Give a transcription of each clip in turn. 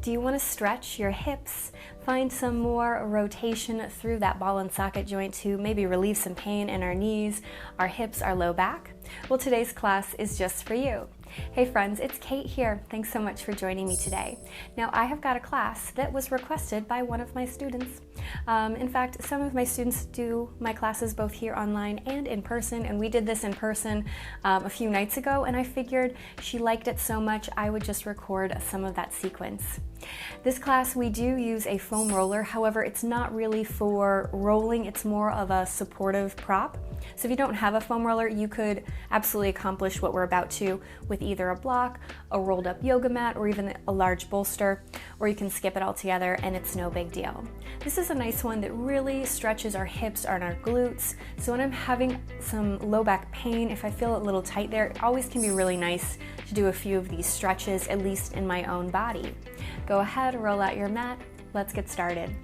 Do you want to stretch your hips, find some more rotation through that ball and socket joint to maybe relieve some pain in our knees, our hips, our low back? Well, today's class is just for you. Hey friends, it's Kate here. Thanks so much for joining me today. Now, I have got a class that was requested by one of my students. In fact, some of my students do my classes both here online and in person, and we did this in person a few nights ago, and I figured she liked it so much I would just record some of that sequence. This class, we do use a foam roller. However, it's not really for rolling. It's more of a supportive prop. So if you don't have a foam roller, you could absolutely accomplish what we're about to with either a block, a rolled up yoga mat, or even a large bolster, or you can skip it all together and it's no big deal. This is a nice one that really stretches our hips and our glutes. So when I'm having some low back pain, if I feel a little tight there, it always can be really nice to do a few of these stretches, at least in my own body. Go ahead, roll out your mat. Let's get started.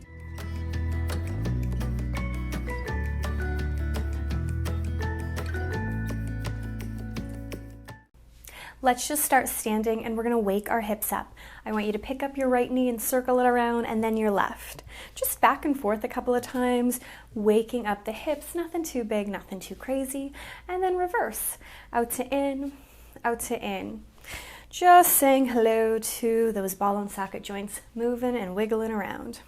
Let's just start standing, and we're going to wake our hips up. I want you to pick up your right knee and circle it around, and then your left. Just back and forth a couple of times, waking up the hips, nothing too big, nothing too crazy, and then reverse. Out to in, out to in. Just saying hello to those ball and socket joints moving and wiggling around.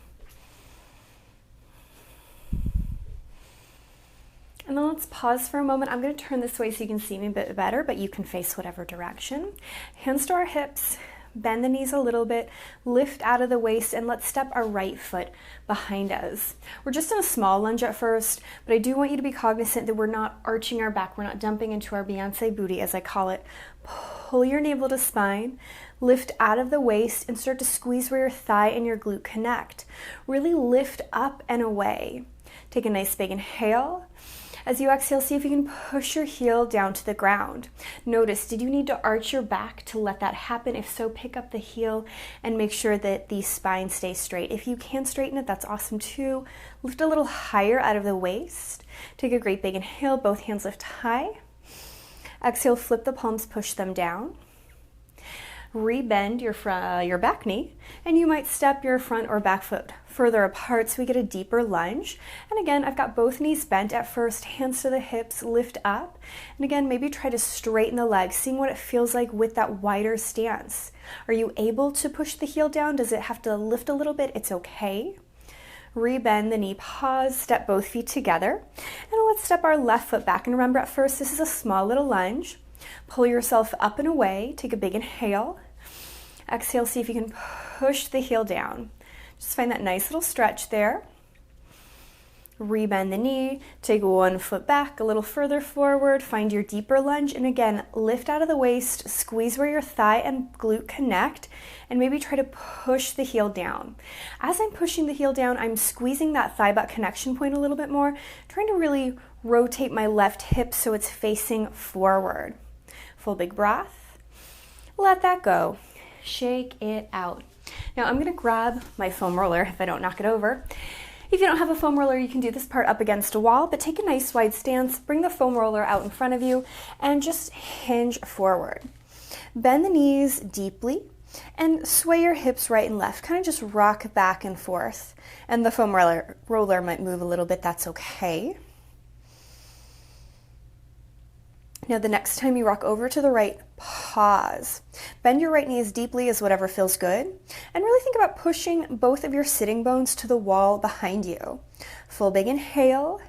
And then let's pause for a moment. I'm going to turn this way so you can see me a bit better, but you can face whatever direction. Hands to our hips, bend the knees a little bit, lift out of the waist, and let's step our right foot behind us. We're just in a small lunge at first, but I do want you to be cognizant that we're not arching our back. We're not dumping into our Beyonce booty, as I call it. Pull your navel to spine, lift out of the waist, and start to squeeze where your thigh and your glute connect. Really lift up and away. Take a nice big inhale. As you exhale, see if you can push your heel down to the ground. Notice, did you need to arch your back to let that happen? If so, pick up the heel and make sure that the spine stays straight. If you can straighten it, that's awesome too. Lift a little higher out of the waist. Take a great big inhale, both hands lift high. Exhale, flip the palms, push them down. Rebend your back knee, and you might step your front or back foot further apart so we get a deeper lunge. And again, I've got both knees bent at first, hands to the hips, lift up. And again, maybe try to straighten the legs, seeing what it feels like with that wider stance. Are you able to push the heel down? Does it have to lift a little bit? It's okay. Rebend the knee, pause, step both feet together. And let's step our left foot back. And remember, at first, this is a small little lunge. Pull yourself up and away. Take a big inhale. Exhale, see if you can push the heel down. Just find that nice little stretch there. Rebend the knee, take one foot back, a little further forward, find your deeper lunge, and again, lift out of the waist, squeeze where your thigh and glute connect, and maybe try to push the heel down. As I'm pushing the heel down, I'm squeezing that thigh butt connection point a little bit more, trying to really rotate my left hip so it's facing forward. Full big breath. Let that go. Shake it out. Now I'm going to grab my foam roller if I don't knock it over. If you don't have a foam roller, you can do this part up against a wall, but take a nice wide stance, bring the foam roller out in front of you, and just hinge forward. Bend the knees deeply and sway your hips right and left. Kind of just rock back and forth. And the foam roller might move a little bit, that's okay. Now the next time you rock over to the right, pause. Bend your right knee as deeply as whatever feels good. And really think about pushing both of your sitting bones to the wall behind you. Full big inhale.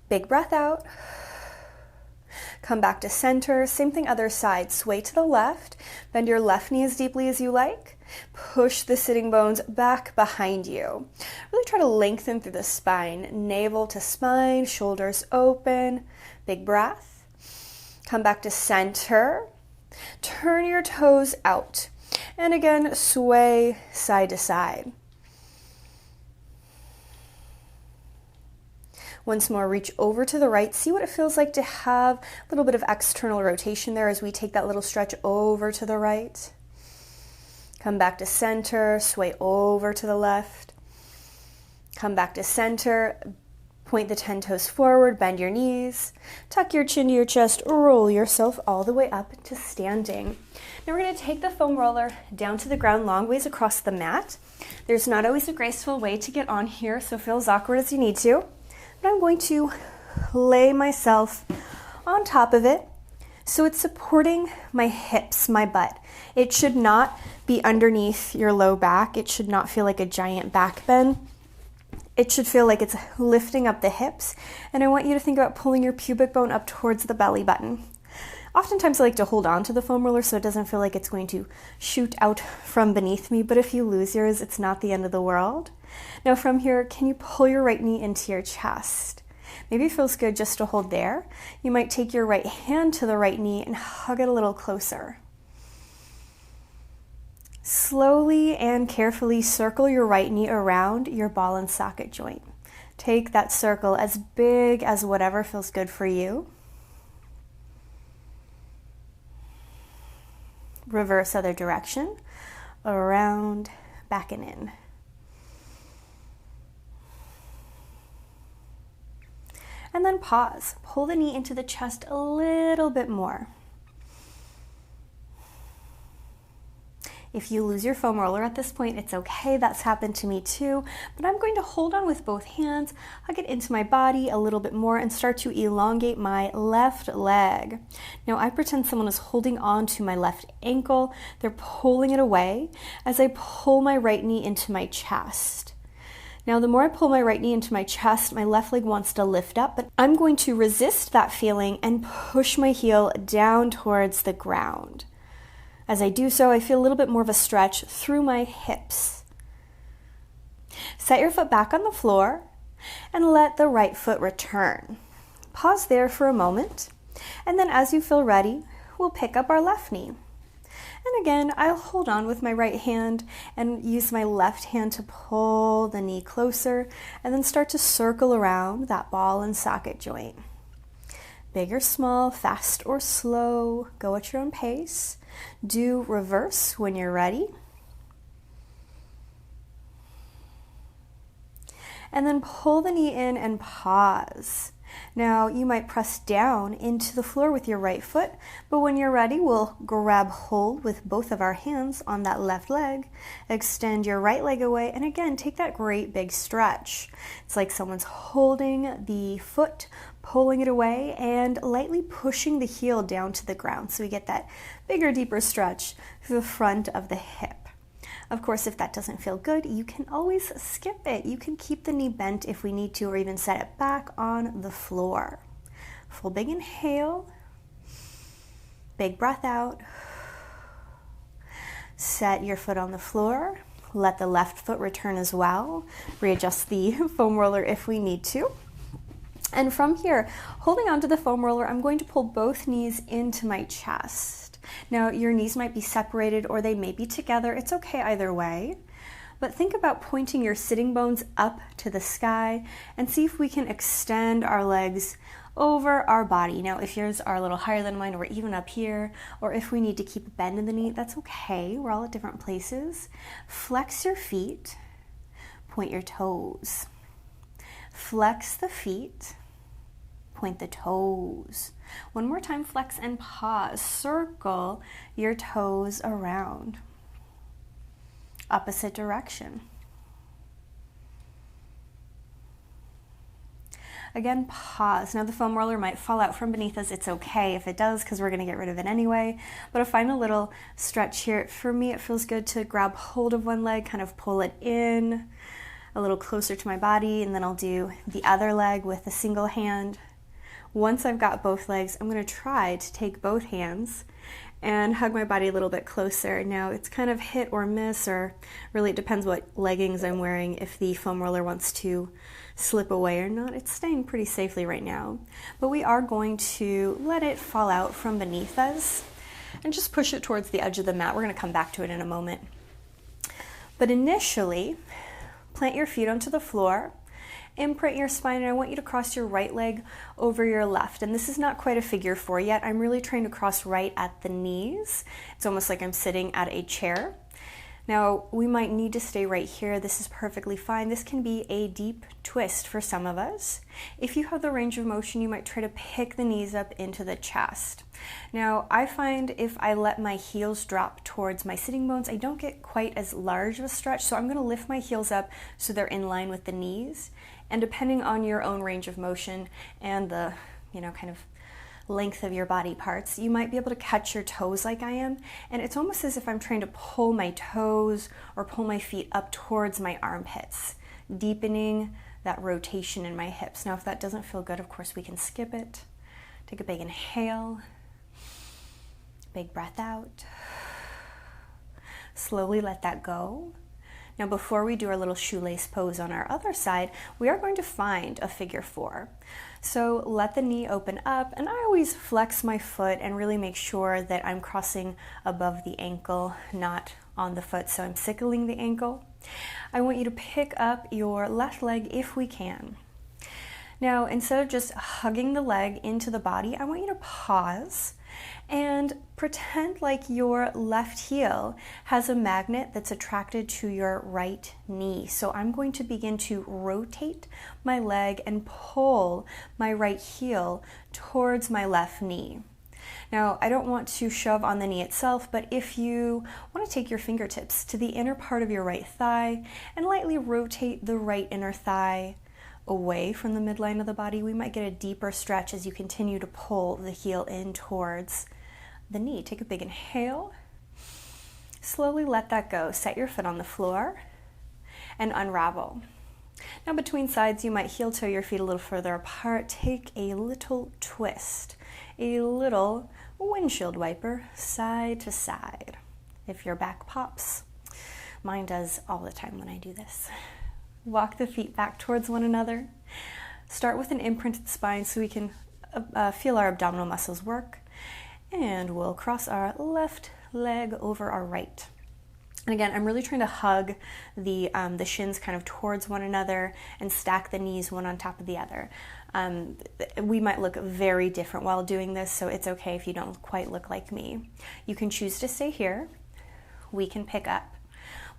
Big breath out. Come back to center. Same thing other side. Sway to the left. Bend your left knee as deeply as you like. Push the sitting bones back behind you. Really try to lengthen through the spine. Navel to spine, shoulders open. Big breath. Come back to center. Turn your toes out. And again, sway side to side. Once more, reach over to the right. See what it feels like to have a little bit of external rotation there as we take that little stretch over to the right. Come back to center, sway over to the left. Come back to center, Point the 10 toes forward, bend your knees, tuck your chin to your chest, roll yourself all the way up to standing. Now we're going to take the foam roller down to the ground long ways across the mat. There's not always a graceful way to get on here, so feel as awkward as you need to. But I'm going to lay myself on top of it so it's supporting my hips, my butt. It should not be underneath your low back. It should not feel like a giant back bend. It should feel like it's lifting up the hips, and I want you to think about pulling your pubic bone up towards the belly button. Oftentimes I like to hold on to the foam roller so it doesn't feel like it's going to shoot out from beneath me, but if you lose yours, it's not the end of the world. Now from here, can you pull your right knee into your chest? Maybe it feels good just to hold there. You might take your right hand to the right knee and hug it a little closer. Slowly and carefully circle your right knee around your ball and socket joint. Take that circle as big as whatever feels good for you. Reverse other direction, around, back and in. And then pause. Pull the knee into the chest a little bit more. If you lose your foam roller at this point, it's okay. That's happened to me too. But I'm going to hold on with both hands, hug it into my body a little bit more, and start to elongate my left leg. Now I pretend someone is holding on to my left ankle. They're pulling it away as I pull my right knee into my chest. Now, the more I pull my right knee into my chest, my left leg wants to lift up, but I'm going to resist that feeling and push my heel down towards the ground. As I do so, I feel a little bit more of a stretch through my hips. Set your foot back on the floor and let the right foot return. Pause there for a moment, and then as you feel ready, we'll pick up our left knee. And again, I'll hold on with my right hand and use my left hand to pull the knee closer and then start to circle around that ball and socket joint. Big or small, fast or slow, go at your own pace. Do reverse when you're ready. And then pull the knee in and pause. Now you might press down into the floor with your right foot, but when you're ready, we'll grab hold with both of our hands on that left leg, extend your right leg away, and again, take that great big stretch. It's like someone's holding the foot, pulling it away, and lightly pushing the heel down to the ground. So we get that bigger, deeper stretch through the front of the hip. Of course, if that doesn't feel good, you can always skip it. You can keep the knee bent if we need to, or even set it back on the floor. Full big inhale, big breath out. Set your foot on the floor. Let the left foot return as well. Readjust the foam roller if we need to. And from here, holding onto the foam roller, I'm going to pull both knees into my chest. Now, your knees might be separated or they may be together. It's okay either way. But think about pointing your sitting bones up to the sky and see if we can extend our legs over our body. Now, if yours are a little higher than mine or even up here, or if we need to keep a bend in the knee, that's okay. We're all at different places. Flex your feet, point your toes. Flex the feet, point the toes. One more time, flex and pause. Circle your toes around. Opposite direction. Again, pause. Now the foam roller might fall out from beneath us. It's okay if it does, because we're going to get rid of it anyway. But I find a little stretch here. For me, it feels good to grab hold of one leg, kind of pull it in a little closer to my body, and then I'll do the other leg with a single hand. Once I've got both legs, I'm going to try to take both hands and hug my body a little bit closer. Now it's kind of hit or miss, or really it depends what leggings I'm wearing, if the foam roller wants to slip away or not. It's staying pretty safely right now, but we are going to let it fall out from beneath us and just push it towards the edge of the mat. We're going to come back to it in a moment. But initially, plant your feet onto the floor, imprint your spine, and I want you to cross your right leg over your left. And this is not quite a figure 4 yet. I'm really trying to cross right at the knees. It's almost like I'm sitting at a chair. Now, we might need to stay right here. This is perfectly fine. This can be a deep twist for some of us. If you have the range of motion, you might try to pick the knees up into the chest. Now, I find if I let my heels drop towards my sitting bones, I don't get quite as large of a stretch, so I'm going to lift my heels up so they're in line with the knees. And depending on your own range of motion and the, kind of length of your body parts, you might be able to catch your toes like I am, and it's almost as if I'm trying to pull my toes or pull my feet up towards my armpits, deepening that rotation in my hips. Now, if that doesn't feel good, of course, we can skip it. Take a big inhale, big breath out. Slowly let that go. Now, before we do our little shoelace pose on our other side, we are going to find a figure 4. So let the knee open up, and I always flex my foot and really make sure that I'm crossing above the ankle, not on the foot, so I'm sickling the ankle. I want you to pick up your left leg if we can. Now, instead of just hugging the leg into the body, I want you to pause and pretend like your left heel has a magnet that's attracted to your right knee. So I'm going to begin to rotate my leg and pull my right heel towards my left knee. Now, I don't want to shove on the knee itself, but if you want to take your fingertips to the inner part of your right thigh and lightly rotate the right inner thigh away from the midline of the body, we might get a deeper stretch as you continue to pull the heel in towards the knee. Take a big inhale. Slowly let that go. Set your foot on the floor and unravel. Now, between sides, you might heel toe your feet a little further apart. Take a little twist, a little windshield wiper side to side. If your back pops, mine does all the time when I do this. Walk the feet back towards one another. Start with an imprinted spine so we can feel our abdominal muscles work. And we'll cross our left leg over our right. And again, I'm really trying to hug the shins kind of towards one another and stack the knees one on top of the other. We might look very different while doing this, so it's okay if you don't quite look like me. You can choose to stay here. We can pick up.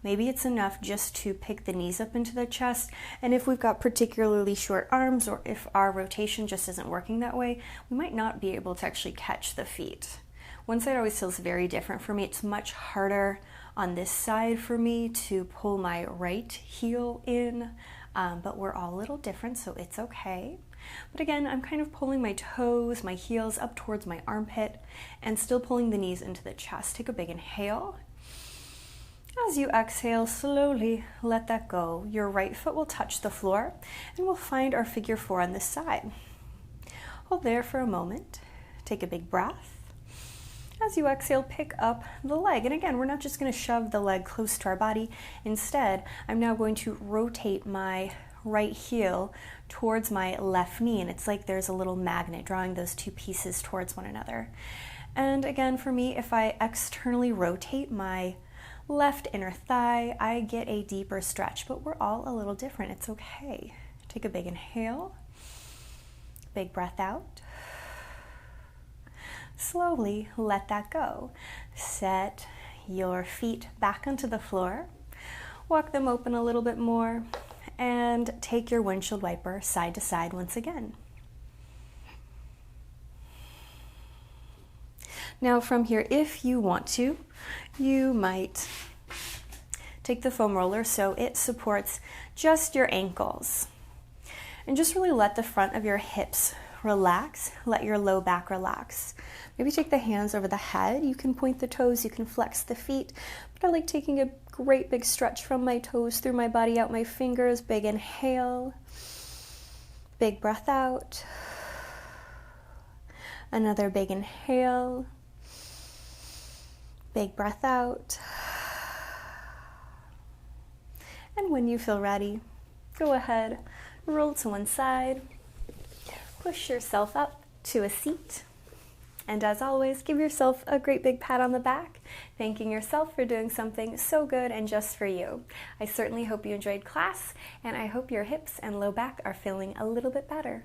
Maybe it's enough just to pick the knees up into the chest, and if we've got particularly short arms or if our rotation just isn't working that way, we might not be able to actually catch the feet. One side always feels very different for me. It's much harder on this side for me to pull my right heel in, but we're all a little different, so it's okay. But again, I'm kind of pulling my toes, my heels up towards my armpit, and still pulling the knees into the chest. Take a big inhale. As you exhale, slowly let that go. Your right foot will touch the floor, and we'll find our figure 4 on this side. Hold there for a moment. Take a big breath. As you exhale, pick up the leg. And again, we're not just going to shove the leg close to our body. Instead, I'm now going to rotate my right heel towards my left knee, and it's like there's a little magnet drawing those two pieces towards one another. And again, for me, if I externally rotate my left inner thigh, I get a deeper stretch, but we're all a little different. It's okay. Take a big inhale, big breath out. Slowly let that go. Set your feet back onto the floor. Walk them open a little bit more and take your windshield wiper side to side once again. Now from here, if you want to, you might take the foam roller so it supports just your ankles. And just really let the front of your hips relax, let your low back relax. Maybe take the hands over the head. You can point the toes, you can flex the feet, but I like taking a great big stretch from my toes through my body, out my fingers. Big inhale, big breath out. Another big inhale, big breath out. And when you feel ready, go ahead, roll to one side, push yourself up to a seat. And as always, give yourself a great big pat on the back, thanking yourself for doing something so good and just for you. I certainly hope you enjoyed class, and I hope your hips and low back are feeling a little bit better.